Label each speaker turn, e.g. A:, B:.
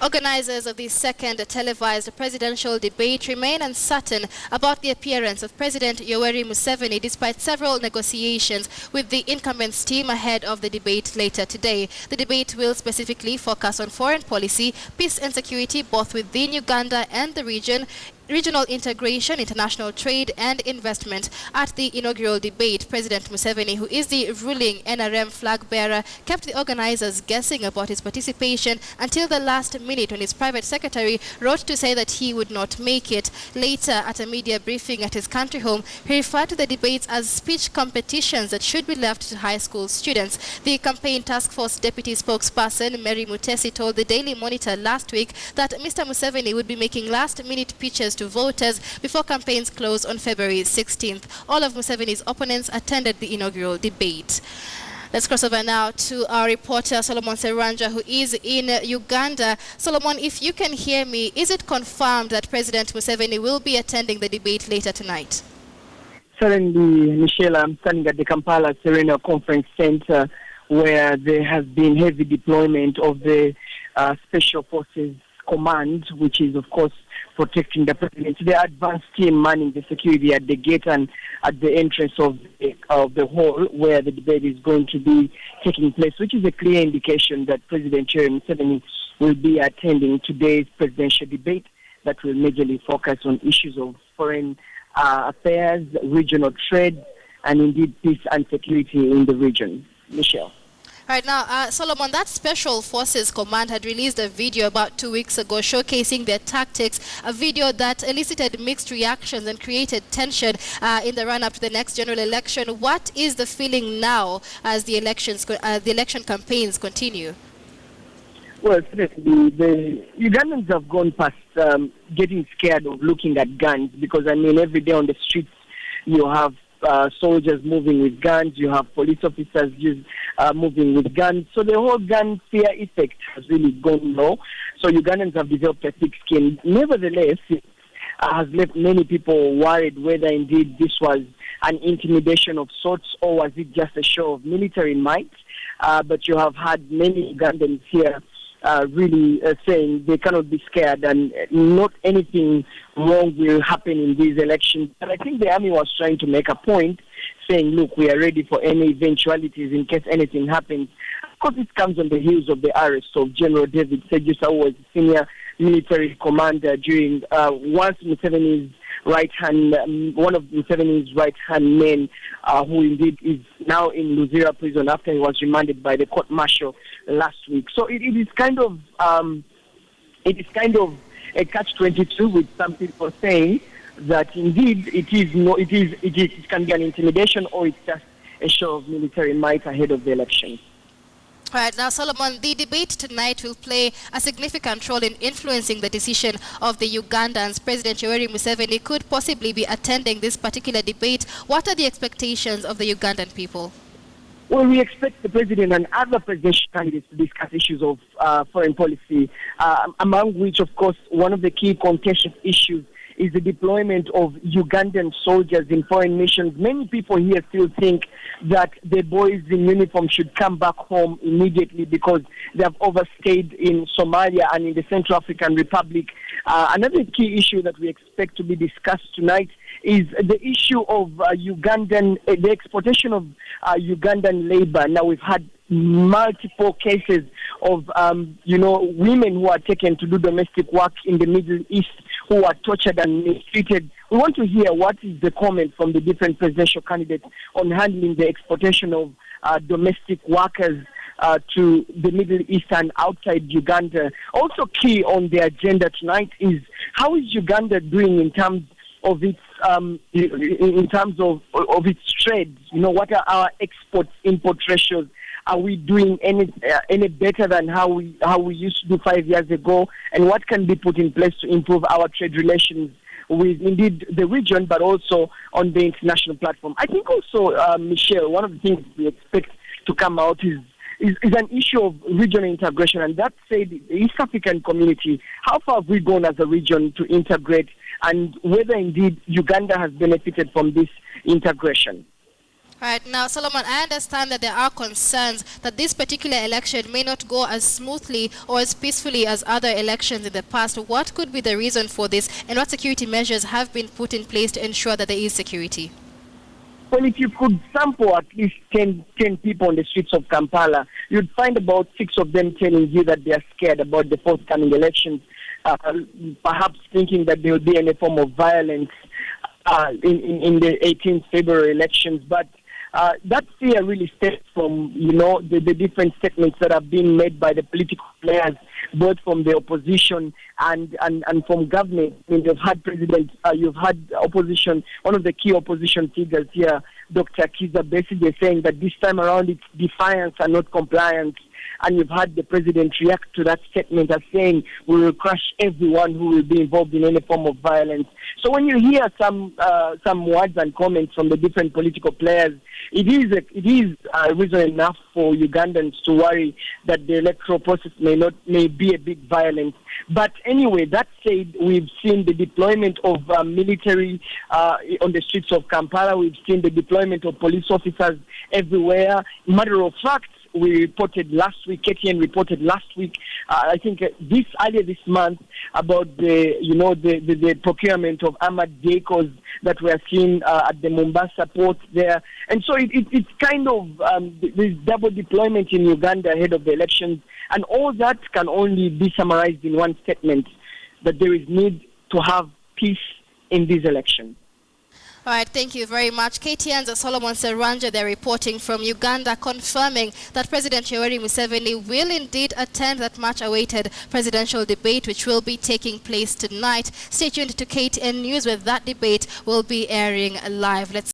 A: Organisers of the second televised presidential debate remain uncertain about the appearance of President Yoweri Museveni despite several negotiations with the incumbent's team ahead of the debate later today. The debate will specifically focus on foreign policy, peace and security both within Uganda and the regional integration, international trade and investment. At the inaugural debate, President Museveni, who is the ruling NRM flag bearer, kept the organizers guessing about his participation until the last minute when his private secretary wrote to say that he would not make it. Later, at a media briefing at his country home, he referred to the debates as speech competitions that should be left to high school students. The campaign task force deputy spokesperson Mary Mutesi told the Daily Monitor last week that Mr. Museveni would be making last-minute pitches to voters before campaigns close on February 16th. All of Museveni's opponents attended the inaugural debate. Let's cross over now to our reporter Solomon Seranja, who is in Uganda. Solomon, if you can hear me, is it confirmed that President Museveni will be attending the debate later tonight?
B: Certainly, Michelle, I'm standing at the Kampala Serena Conference Center, where there has been heavy deployment of the Special Forces Command, which is, of course, protecting the president. The advanced team manning the security at the gate and at the entrance of the hall where the debate is going to be taking place, which is a clear indication that President Yoweri Museveni will be attending today's presidential debate that will majorly focus on issues of foreign affairs, regional trade, and indeed peace and security in the region. Michelle.
A: Right now, Solomon, that Special Forces Command had released a video about 2 weeks ago showcasing their tactics, a video that elicited mixed reactions and created tension in the run-up to the next general election. What is the feeling now as the election campaigns continue?
B: Well, the Ugandans have gone past getting scared of looking at guns because, I mean, every day on the streets you have soldiers moving with guns, you have police officers moving with guns. So the whole gun fear effect has really gone low. So Ugandans have developed a thick skin. Nevertheless, it has left many people worried whether indeed this was an intimidation of sorts or was it just a show of military might. But you have had many Ugandans here really saying they cannot be scared and not anything wrong will happen in these elections. And I think the army was trying to make a point saying, look, we are ready for any eventualities in case anything happens. Of course, it comes on the heels of the arrest of General David Sejusa, who was senior military commander during once Museveni's one of Museveni's right-hand men, who indeed is now in Luzira prison after he was remanded by the court-martial last week. So it is kind of a catch-22 with some people saying that indeed it can be an intimidation or it's just a show of military might ahead of the election.
A: All right, now, Solomon, the debate tonight will play a significant role in influencing the decision of the Ugandans. President Yoweri Museveni could possibly be attending this particular debate. What are the expectations of the Ugandan people?
B: Well, we expect the president and other presidential candidates to discuss issues of foreign policy, among which, of course, one of the key contentious issues is the deployment of Ugandan soldiers in foreign missions. Many people here still think that the boys in uniform should come back home immediately because they have overstayed in Somalia and in the Central African Republic. Another key issue that we expect to be discussed tonight is the issue of the exportation of Ugandan labor. Now, we've had multiple cases of, women who are taken to do domestic work in the Middle East who are tortured and mistreated. We want to hear what is the comment from the different presidential candidates on handling the exportation of domestic workers to the Middle East and outside Uganda. Also key on the agenda tonight is how is Uganda doing in terms of its its trade? What are our export-import ratios? Are we doing any better than how we used to do 5 years ago? And what can be put in place to improve our trade relations with indeed the region, but also on the international platform? I think also, Michelle, one of the things we expect to come out is an issue of regional integration, and that said, the East African community, how far have we gone as a region to integrate, and whether indeed Uganda has benefited from this integration?
A: Right. Now, Solomon, I understand that there are concerns that this particular election may not go as smoothly or as peacefully as other elections in the past. What could be the reason for this, and what security measures have been put in place to ensure that there is security?
B: Well, if you could sample at least 10 people on the streets of Kampala, you'd find about 6 of them telling you that they are scared about the forthcoming elections, perhaps thinking that there will be any form of violence in the 18th February elections. But that fear really stems from, the different statements that have been made by the political players, both from the opposition and from government. I mean, you've had opposition, one of the key opposition figures here, Dr. Kiza, basically saying that this time around it's defiance and not compliance. And you've had the president react to that statement as saying we will crush everyone who will be involved in any form of violence. So when you hear some words and comments from the different political players, it is reason enough for Ugandans to worry that the electoral process may be a bit violent. But anyway, that said, we've seen the deployment of military on the streets of Kampala. We've seen the deployment of police officers everywhere. Matter of fact, we reported last week, KTN reported last week, I think earlier this month, about the procurement of armored vehicles that we are seeing at the Mombasa port there. And so it's kind of this double deployment in Uganda ahead of the elections. And all that can only be summarized in one statement, that there is need to have peace in these elections.
A: All right, thank you very much. KTN's Solomon Seranja, they're reporting from Uganda, confirming that President Yoweri Museveni will indeed attend that much-awaited presidential debate, which will be taking place tonight. Stay tuned to KTN News, where that debate will be airing live. Let's